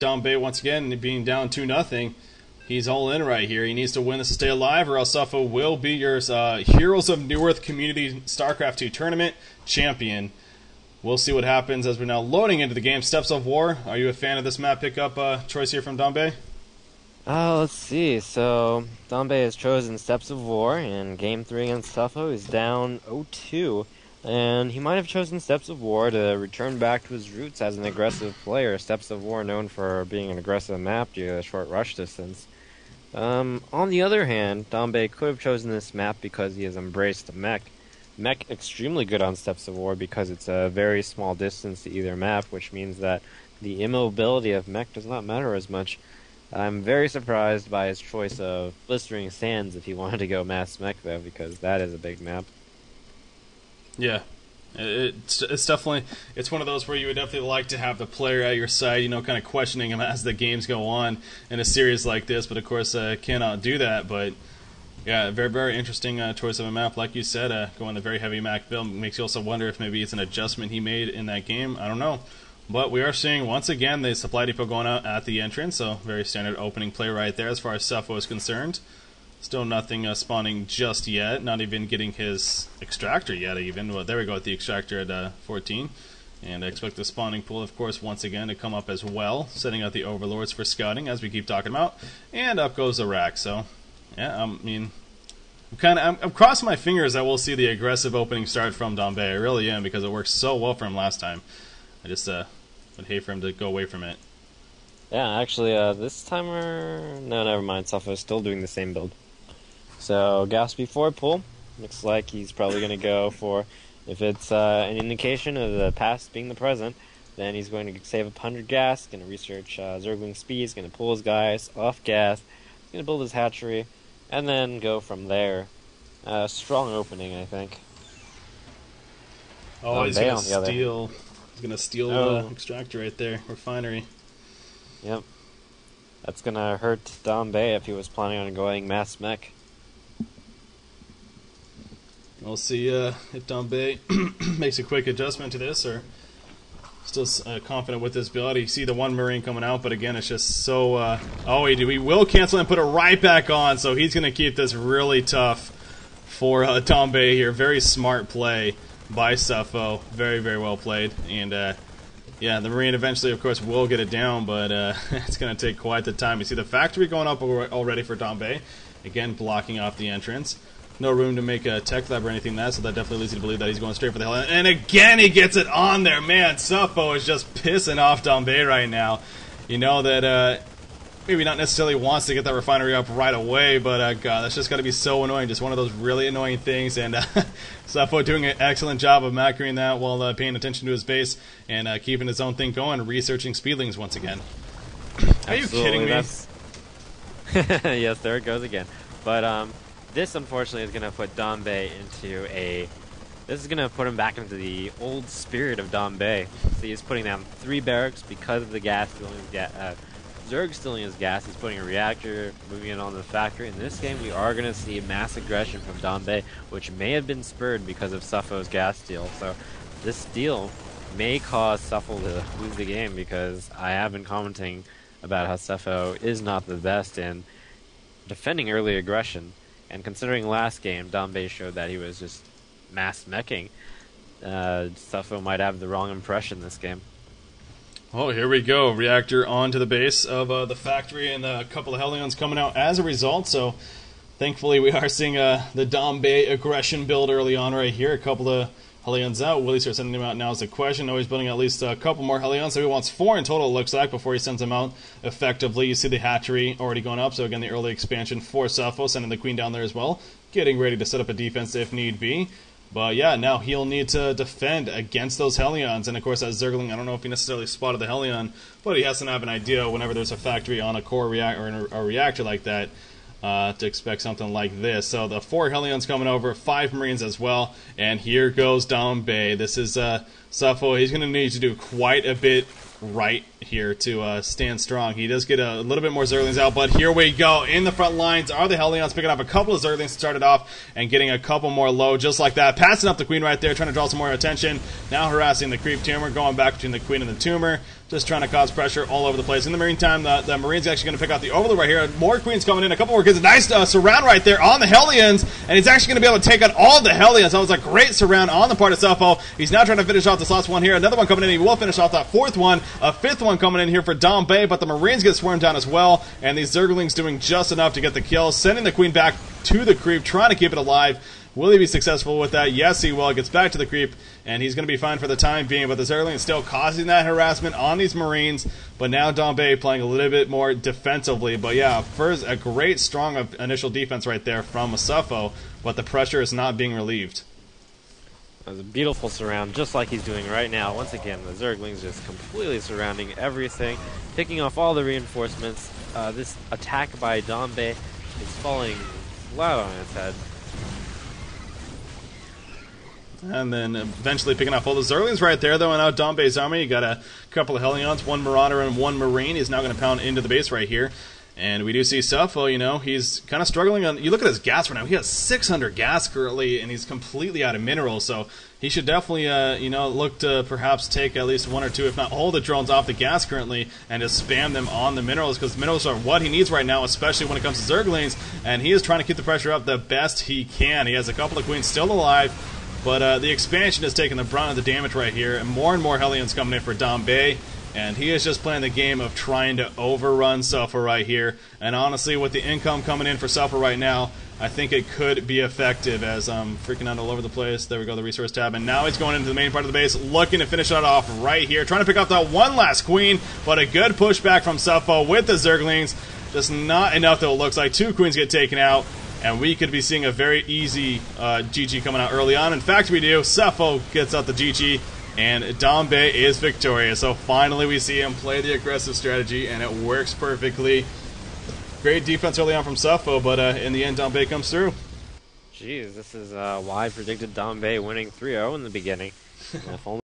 Dambe once again being down 2-0. He's all in right here. He needs to win this to stay alive, or else Suffo will be your Heroes of Newerth Community StarCraft 2 Tournament champion. We'll see what happens as we're now loading into the game. Steps of War. Are you a fan of this map pickup choice here from Dambe? Let's see. So, Dambe has chosen Steps of War in Game 3 against Suffo. He's down 0-2. And he might have chosen Steps of War to return back to his roots as an aggressive player. Steps of War known for being an aggressive map due to the short rush distance. On the other hand, Dambe could have chosen this map because he has embraced Mech. Mech extremely good on Steps of War because it's a very small distance to either map, which means that the immobility of Mech does not matter as much. I'm very surprised by his choice of Blistering Sands if he wanted to go Mass Mech, though, because that is a big map. Yeah, it's definitely, it's one of those where you would definitely like to have the player at your side, you know, kind of questioning him as the games go on in a series like this, but of course cannot do that. But yeah, very, very interesting choice of a map. Like you said, going the very heavy Mac build makes you also wonder if maybe it's an adjustment he made in that game. I don't know. But we are seeing, once again, the supply depot going out at the entrance, so very standard opening play right there as far as Suffo is concerned. Still nothing spawning just yet, not even getting his extractor yet even. Well, there we go with the extractor at 14. And I expect the spawning pool, of course, once again to come up as well, setting out the overlords for scouting, as we keep talking about. And up goes the rack, so, yeah, I mean, I'm crossing my fingers that we'll see the aggressive opening start from Dambe. I really am, because it worked so well for him last time. I just would hate for him to go away from it. Yeah, actually, this timer... No, never mind. Suffo's still doing the same build. So, gas before pull. Looks like he's probably going to go for... If it's an indication of the past being the present, then he's going to save up 100 gas, going to research Zergling speed, he's going to pull his guys off gas, he's going to build his hatchery, and then go from there. Strong opening, I think. Oh, he's going to steal... He's going to steal the extractor right there, refinery. Yep. That's going to hurt Dambe if he was planning on going Mass Mech. We'll see if Dambe makes a quick adjustment to this, or still confident with this build. You see the one Marine coming out, but again, it's just so... he will cancel and put it right back on, so he's going to keep this really tough for Dambe here. Very smart play by Suffo. Very, very well played. And, yeah, the Marine eventually, of course, will get it down, but it's going to take quite the time. You see the factory going up already for Dambe. Again, blocking off the entrance. No room to make a tech lab or anything like that, so that definitely leads you to believe that he's going straight for the hell. And again, he gets it on there. Man, Suffo is just pissing off Dambe right now. You know that maybe not necessarily wants to get that refinery up right away, but God, that's just got to be so annoying. Just one of those really annoying things. And Suffo doing an excellent job of macroing that while paying attention to his base and keeping his own thing going, researching speedlings once again. Are you kidding me? Yes, there it goes again. But this, unfortunately, is going to put Dambe into a... This is going to put him back into the old spirit of Dambe. So he's putting down 3 barracks because of the gas stealing Zerg stealing his gas. He's putting a reactor, moving it on the factory. In this game, we are going to see mass aggression from Dambe, which may have been spurred because of Suffo's gas steal. So this steal may cause Suffo to lose the game, because I have been commenting about how Suffo is not the best in defending early aggression. And considering last game, Dambe showed that he was just mass meching, Suffo might have the wrong impression this game. Oh, here we go. Reactor onto the base of the factory, and a couple of Hellions coming out as a result. So, thankfully, we are seeing the Dambe aggression build early on right here. A couple of Hellions out. Will he start sending them out now is the question. He's building at least a couple more Hellions. So he wants 4 in total, it looks like, before he sends them out effectively. You see the hatchery already going up. So again, the early expansion for Suffo, sending the Queen down there as well. Getting ready to set up a defense if need be. But yeah, now he'll need to defend against those Hellions. And of course, as Zergling, I don't know if he necessarily spotted the Hellion, but he has to have an idea whenever there's a factory on a core reactor or a reactor like that, to expect something like this. So the 4 Hellions coming over, 5 Marines as well, and here goes Dambe. This is Suffo. He's going to need to do quite a bit right here to stand strong. He does get a little bit more Zerglings out, but here we go. In the front lines are the Hellions, picking up a couple of Zerglings to start it off and getting a couple more low just like that. Passing up the Queen right there, trying to draw some more attention. Now harassing the Creep Tumor, going back between the Queen and the Tumor. just trying to cause pressure all over the place. In the meantime, the Marine's actually going to pick out the Overlord right here. More Queens coming in, a couple more kids. Nice surround right there on the Hellions, and he's actually going to be able to take out all the Hellions. That was a great surround on the part of Suffo. He's now trying to finish off this last one here. Another one coming in. He will finish off that fourth one. A fifth one coming in here for Dambe, but the Marines get swarmed down as well, and these Zerglings doing just enough to get the kill, sending the Queen back to the creep, trying to keep it alive. Will he be successful with that? Yes, he will. It gets back to the creep, and he's going to be fine for the time being, but the Zergling is still causing that harassment on these Marines, but now Dambe playing a little bit more defensively. But yeah, first, a great, strong initial defense right there from Suffo, but the pressure is not being relieved. That was a beautiful surround, just like he's doing right now. Once again, the Zerglings just completely surrounding everything, picking off all the reinforcements. This attack by Dambe is falling flat on its head. And then eventually picking up all the Zerglings right there, though, and out Dambe's army. You got a couple of Hellions, one Marauder and one Marine. He's now going to pound into the base right here. And we do see Suffo, you know, he's kind of struggling on... You look at his gas right now. He has 600 gas currently, and he's completely out of minerals. So he should definitely, you know, look to perhaps take at least one or two, if not all the drones off the gas currently, and just spam them on the minerals, because minerals are what he needs right now, especially when it comes to Zerglings. And he is trying to keep the pressure up the best he can. He has a couple of Queens still alive. But the expansion is taking the brunt of the damage right here, and more Hellions coming in for Dambe, and he is just playing the game of trying to overrun Suffo right here. And honestly, with the income coming in for Suffo right now, I think it could be effective, as I'm freaking out all over the place. There we go, the resource tab, and now he's going into the main part of the base, looking to finish that off right here, trying to pick up that one last Queen, but a good pushback from Suffo with the Zerglings. Just not enough, though. It looks like 2 Queens get taken out. And we could be seeing a very easy GG coming out early on. In fact, we do. Suffo gets out the GG, and Dambe is victorious. So finally we see him play the aggressive strategy, and it works perfectly. Great defense early on from Suffo, but in the end, Dambe comes through. Jeez, this is why I predicted Dambe winning 3-0 in the beginning. If only